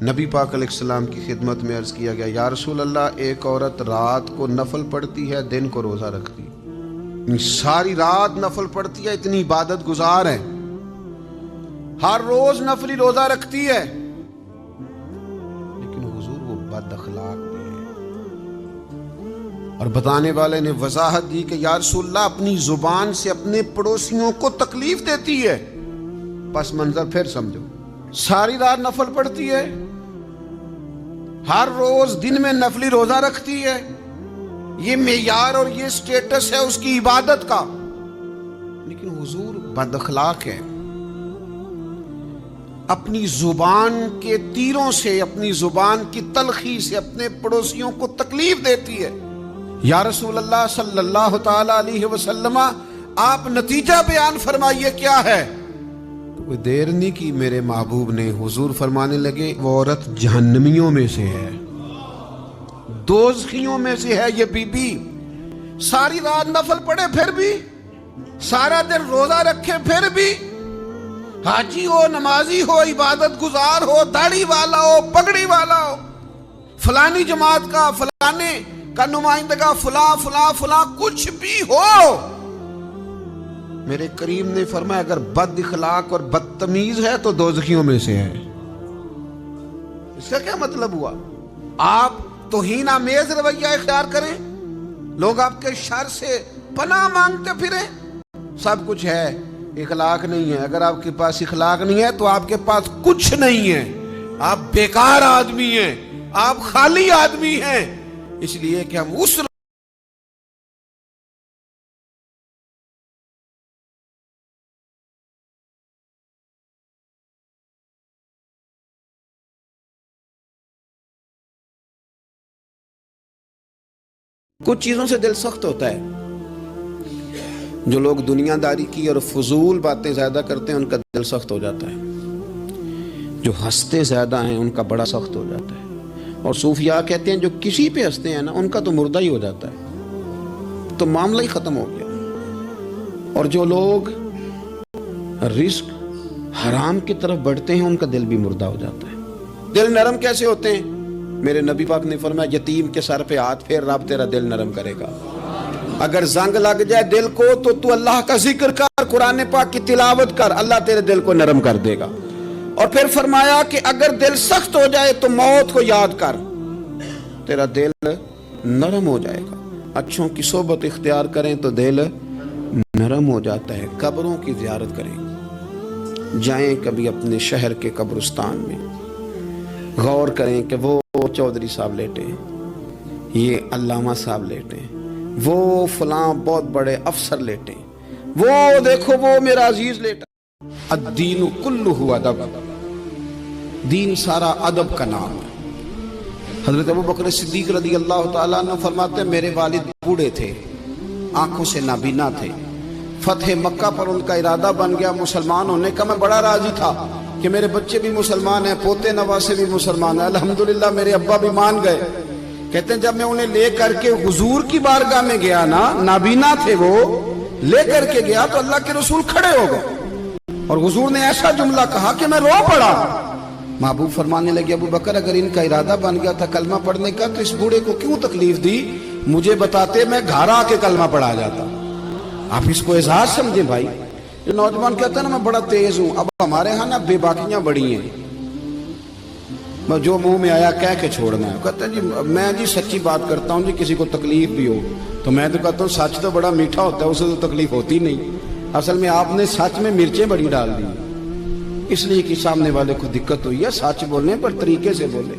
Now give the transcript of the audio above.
نبی پاک علیہ السلام کی خدمت میں عرض کیا گیا، یا رسول اللہ، ایک عورت رات کو نفل پڑھتی ہے، دن کو روزہ رکھتی ہے، ساری رات نفل پڑھتی ہے، اتنی عبادت گزار ہے، ہر روز نفلی روزہ رکھتی ہے، لیکن حضور وہ بد اخلاق بھی ہے۔ اور بتانے والے نے وضاحت دی کہ یا رسول اللہ، اپنی زبان سے اپنے پڑوسیوں کو تکلیف دیتی ہے۔ پس منظر پھر سمجھو، ساری رات نفل پڑھتی ہے، ہر روز دن میں نفلی روزہ رکھتی ہے، یہ معیار اور یہ سٹیٹس ہے اس کی عبادت کا، لیکن حضور بد اخلاق ہے، اپنی زبان کے تیروں سے، اپنی زبان کی تلخی سے اپنے پڑوسیوں کو تکلیف دیتی ہے۔ یا رسول اللہ صلی اللہ تعالی علیہ وسلم، آپ نتیجہ بیان فرمائیے کیا ہے؟ تو کوئی دیر نہیں کی میرے محبوب نے، حضور فرمانے لگے، وہ عورت جہنمیوں میں سے ہے، دوزخیوں میں سے ہے یہ بی بی، ساری رات نفل پڑھے پھر بھی، سارا دن روزہ رکھے پھر بھی، حاجی ہو، نمازی ہو، عبادت گزار ہو، داڑھی والا ہو، پگڑی والا ہو، فلانی جماعت کا، فلانے کا نمائندگا، فلاں فلاں فلاں، کچھ بھی ہو، میرے کریم نے فرمایا اگر بد اخلاق اور بدتمیز ہے تو دوزخیوں میں سے ہے۔ اس کا کیا مطلب ہوا؟ آپ توہین آمیز رویہ اختیار کریں، لوگ آپ کے شر سے پناہ مانگتے پھریں، سب کچھ ہے، اخلاق نہیں ہے۔ اگر آپ کے پاس اخلاق نہیں ہے تو آپ کے پاس کچھ نہیں ہے، آپ بیکار آدمی ہیں، آپ خالی آدمی ہیں، اس لیے کہ ہم اس کچھ چیزوں سے دل سخت ہوتا ہے۔ جو لوگ دنیا داری کی اور فضول باتیں زیادہ کرتے ہیں ان کا دل سخت ہو جاتا ہے، جو ہنستے زیادہ ہیں ان کا بڑا سخت ہو جاتا ہے، اور صوفیاء کہتے ہیں جو کسی پہ ہنستے ہیں نا ان کا تو مردہ ہی ہو جاتا ہے، تو معاملہ ہی ختم ہو گیا۔ اور جو لوگ رزق حرام کی طرف بڑھتے ہیں ان کا دل بھی مردہ ہو جاتا ہے۔ دل نرم کیسے ہوتے ہیں؟ میرے نبی پاک نے فرمایا، یتیم کے سر پہ ہاتھ پھیر، رب تیرا دل نرم کرے گا۔ اگر زنگ لگ جائے دل کو تو اللہ کا ذکر کر، قرآن پاک کی تلاوت کر، اللہ تیرے دل کو نرم کر دے گا۔ اور پھر فرمایا کہ اگر دل سخت ہو جائے تو موت کو یاد کر، تیرا دل نرم ہو جائے گا۔ اچھوں کی صحبت اختیار کریں تو دل نرم ہو جاتا ہے۔ قبروں کی زیارت کریں، جائیں کبھی اپنے شہر کے قبرستان میں، غور کریں کہ وہ چودھری صاحب لیٹے ہیں، یہ علامہ صاحب لیٹے ہیں، وہ فلاں بہت بڑے افسر لیٹے ہیں، وہ دیکھو وہ میرا عزیز لیٹا۔ الدین کلہ ادب، دین سارا ادب کا نام ہے۔ حضرت ابو بکر صدیق رضی اللہ تعالیٰ عنہ فرماتے ہیں، میرے والد بوڑھے تھے، آنکھوں سے نابینا تھے، فتح مکہ پر ان کا ارادہ بن گیا مسلمان ہونے کا۔ میں بڑا راضی تھا کہ میرے بچے بھی مسلمان ہیں، پوتے نواسے بھی مسلمان ہیں، الحمدللہ میرے ابا بھی مان گئے۔ کہتے ہیں جب میں انہیں لے کر کے حضور کی بارگاہ میں گیا نا، نابینا تھے وہ، لے کر کے گیا تو اللہ کے رسول کھڑے ہو گئے اور حضور نے ایسا جملہ کہا کہ میں رو پڑا۔ محبوب فرمانے لگے، ابو بکر اگر ان کا ارادہ بن گیا تھا کلمہ پڑھنے کا تو اس بوڑھے کو کیوں تکلیف دی؟ مجھے بتاتے میں گھر آ کے کلمہ پڑھا جاتا۔ آپ اس کو اعزاز سمجھیں بھائی۔ جو نوجوان کہتا ہے نا میں بڑا تیز ہوں، اب ہمارے ہاں نا بے باکیاں بڑی ہیں، میں جو منہ میں آیا کہہ کے چھوڑنا ہے۔ کہتا ہے جی میں جی سچی بات کرتا ہوں، جی کسی کو تکلیف بھی ہو تو میں تو کہتا ہوں سچ تو بڑا میٹھا ہوتا ہے، اسے تو تکلیف ہوتی نہیں۔ اصل میں آپ نے سچ میں مرچیں بڑی ڈال دی، اس لیے کہ سامنے والے کو دقت ہوئی ہے، سچ بولنے پر طریقے سے بولے۔